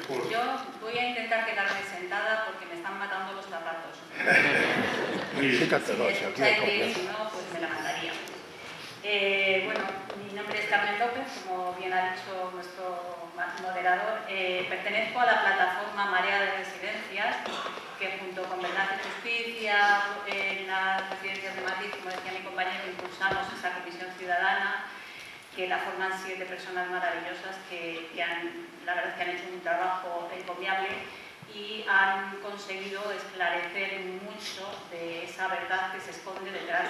Yo voy a intentar quedarme sentada porque me están matando los zapatos. Si escucháis bien, si no, pues me la mandaría. Bueno, mi nombre es Carmen López, como bien ha dicho nuestro moderador. Pertenezco a la plataforma Marea de Residencias, que junto con Verdad y Justicia, en las residencias de Madrid, como decía mi compañero, impulsamos esa comisión ciudadana, que la forman 7 personas maravillosas que la verdad es que han hecho un trabajo encomiable y han conseguido esclarecer mucho de esa verdad que se esconde detrás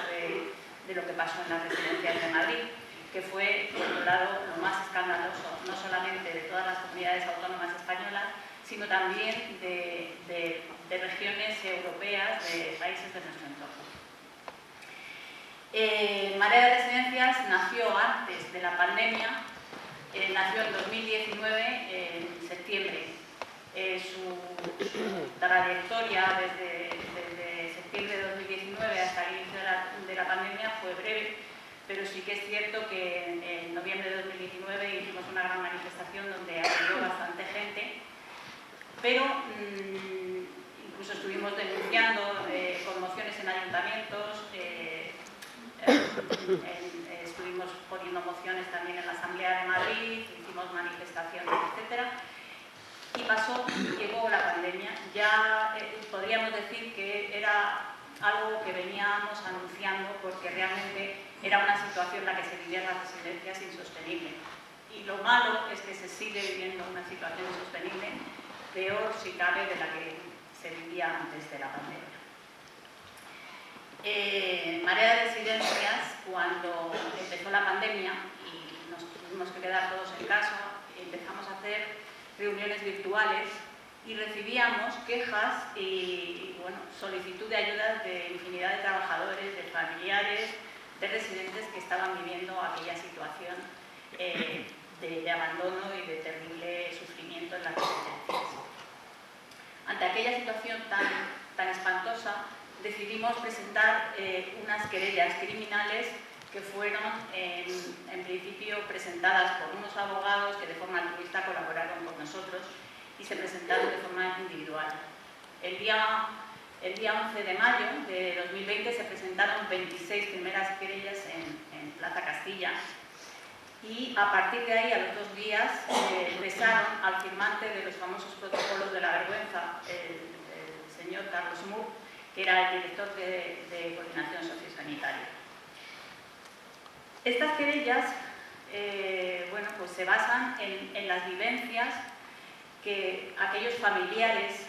de lo que pasó en las residencias de Madrid, que fue, por un lado, lo más escandaloso, no solamente de todas las comunidades autónomas españolas, sino también de regiones europeas, de países de nuestro entorno. Marea de Residencias nació antes de la pandemia, nació en 2019, en septiembre. Su trayectoria desde septiembre de 2019 hasta el inicio de la pandemia fue breve, pero sí que es cierto que en noviembre de 2019 hicimos una gran manifestación donde acudió bastante gente, pero incluso estuvimos denunciando conmociones en ayuntamientos, estuvimos poniendo mociones también en la Asamblea de Madrid, hicimos manifestaciones, etc. Y llegó la pandemia. Ya podríamos decir que era algo que veníamos anunciando porque realmente era una situación en la que se vivía en las residencias insostenible. Y lo malo es que se sigue viviendo una situación insostenible, peor si cabe de la que se vivía antes de la pandemia. Marea de Residencias, cuando empezó la pandemia y nos tuvimos que quedar todos en casa, empezamos a hacer reuniones virtuales y recibíamos quejas y solicitud de ayudas de infinidad de trabajadores, de familiares, de residentes que estaban viviendo aquella situación de abandono y de terrible sufrimiento en las residencias. Ante aquella situación tan espantosa, decidimos presentar unas querellas criminales que fueron en principio presentadas por unos abogados que de forma altruista colaboraron con nosotros y se presentaron de forma individual. El día 11 de mayo de 2020 se presentaron 26 primeras querellas en Plaza Castilla y a partir de ahí, a los 2 días, cesaron al firmante de los famosos protocolos de la vergüenza, el señor Carlos Moore, que era el director de Coordinación Sociosanitaria. Estas querellas pues se basan en las vivencias que aquellos familiares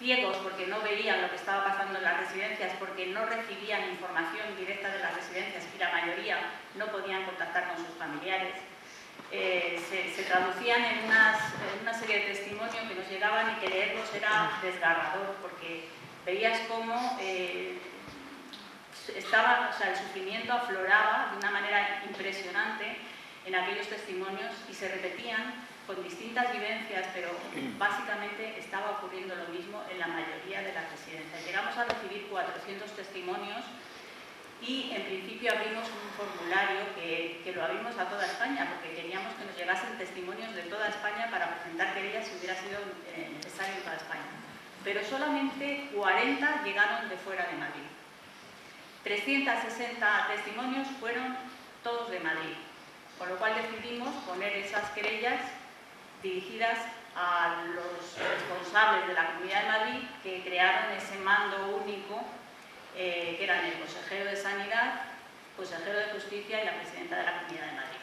ciegos porque no veían lo que estaba pasando en las residencias, porque no recibían información directa de las residencias y la mayoría no podían contactar con sus familiares, se traducían en una serie de testimonios que nos llegaban y que leerlos era desgarrador, porque veías cómo el sufrimiento afloraba de una manera impresionante en aquellos testimonios y se repetían con distintas vivencias, pero básicamente estaba ocurriendo lo mismo en la mayoría de las residencias. Llegamos a recibir 400 testimonios y en principio abrimos un formulario que lo abrimos a toda España porque queríamos que nos llegasen testimonios de toda España para presentar querellas si hubiera sido necesario en toda España. Pero solamente 40 llegaron de fuera de Madrid. 360 testimonios fueron todos de Madrid, con lo cual decidimos poner esas querellas dirigidas a los responsables de la Comunidad de Madrid que crearon ese mando único, que eran el consejero de Sanidad, consejero de Justicia y la presidenta de la Comunidad de Madrid.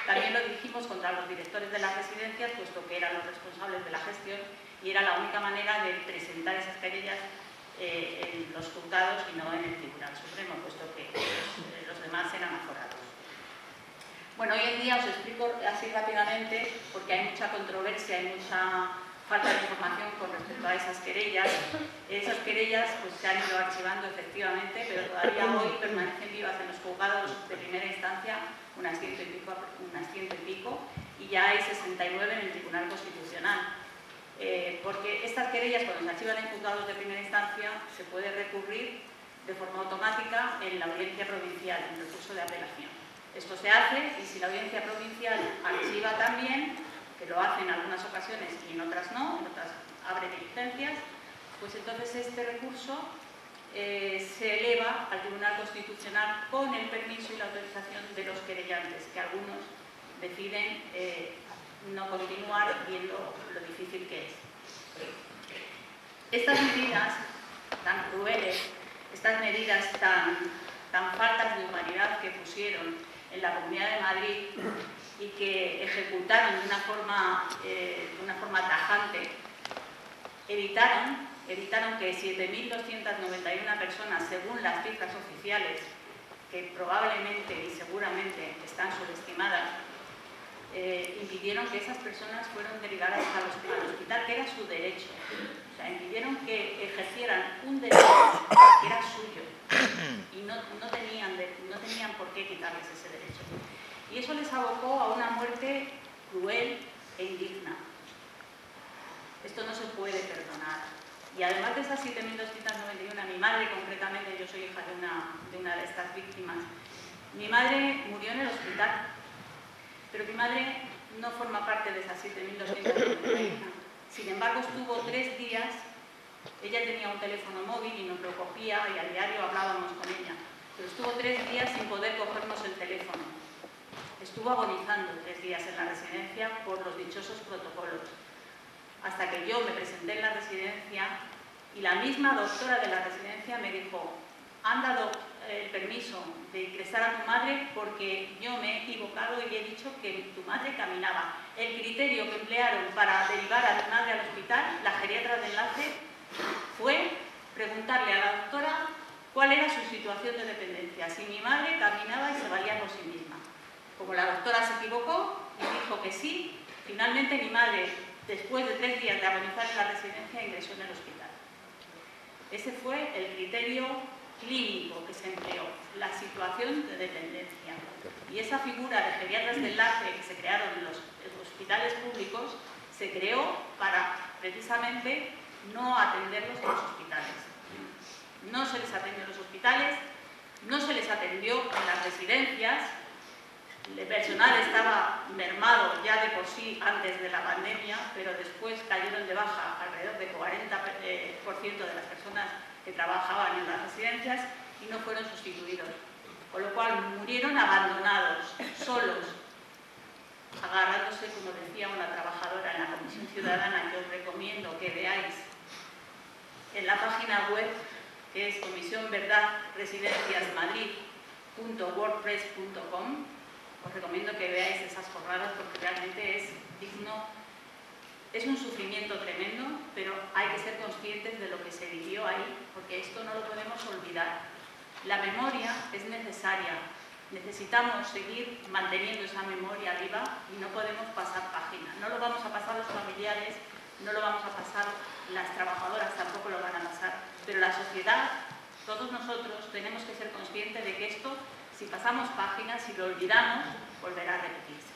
También lo dirigimos contra los directores de las residencias, puesto que eran los responsables de la gestión y era la única manera de presentar esas querellas en los juzgados y no en el Tribunal Supremo, puesto que los demás eran aforados. Bueno, hoy en día os explico así rápidamente, porque hay mucha controversia, hay mucha falta de información con respecto a esas querellas. Esas querellas pues, se han ido archivando efectivamente, pero todavía hoy permanecen vivas en los juzgados de primera instancia, unas ciento y pico, y ya hay 69 en el Tribunal Constitucional. Porque estas querellas, cuando se archivan en juzgados de primera instancia, se puede recurrir de forma automática en la audiencia provincial, en el recurso de apelación. Esto se hace y si la audiencia provincial archiva también, que lo hace en algunas ocasiones y en otras no, en otras abre diligencias, pues entonces este recurso se eleva al Tribunal Constitucional con el permiso y la autorización de los querellantes, que algunos deciden no continuar viendo lo difícil que es. Estas medidas tan crueles, estas medidas tan faltas de humanidad que pusieron en la Comunidad de Madrid y que ejecutaron de una forma tajante, evitaron que 7.291 personas, según las cifras oficiales, que probablemente y seguramente están subestimadas, impidieron que esas personas fueran derivadas al hospital, que era su derecho. O sea, impidieron que ejercieran un derecho que era suyo y no tenían por qué quitarles ese derecho. Y eso les abocó a una muerte cruel e indigna. Esto no se puede perdonar. Y además de esas 7.291, mi madre concretamente, yo soy hija de una de estas víctimas, mi madre murió en el hospital, pero mi madre no forma parte de esas 7.291. Sin embargo, estuvo 3 días, ella tenía un teléfono móvil y nos lo cogía y a diario hablábamos con ella, pero estuvo 3 días sin poder cogernos el teléfono. Estuvo agonizando 3 días en la residencia por los dichosos protocolos, hasta que yo me presenté en la residencia y la misma doctora de la residencia me dijo: han dado el permiso de ingresar a tu madre porque yo me he equivocado y he dicho que tu madre caminaba. El criterio que emplearon para derivar a tu madre al hospital, la geriatra de enlace, fue preguntarle a la doctora cuál era su situación de dependencia, si mi madre caminaba y se valía por sí misma. Como la doctora se equivocó y dijo que sí, finalmente mi madre, después de 3 días de agonizar en la residencia, ingresó en el hospital. Ese fue el criterio clínico que se empleó, la situación de dependencia. Y esa figura de geriatras de enlace que se crearon en los hospitales públicos se creó para precisamente no atenderlos en los hospitales. No se les atendió en los hospitales, no se les atendió en las residencias. El personal estaba mermado ya de por sí antes de la pandemia, pero después cayeron de baja alrededor del 40% de las personas que trabajaban en las residencias y no fueron sustituidos. Con lo cual murieron abandonados, solos, agarrándose, como decía una trabajadora en la Comisión Ciudadana, que os recomiendo que veáis en la página web, que es comisionverdadresidenciasmadrid.wordpress.com. Os recomiendo que veáis esas jornadas porque realmente es digno, es un sufrimiento tremendo, pero hay que ser conscientes de lo que se vivió ahí, porque esto no lo podemos olvidar. La memoria es necesaria, necesitamos seguir manteniendo esa memoria viva y no podemos pasar página. No lo vamos a pasar los familiares, no lo vamos a pasar las trabajadoras, tampoco lo van a pasar, pero la sociedad, todos nosotros tenemos que ser conscientes de que esto, si pasamos páginas, si lo olvidamos, volverá a repetirse.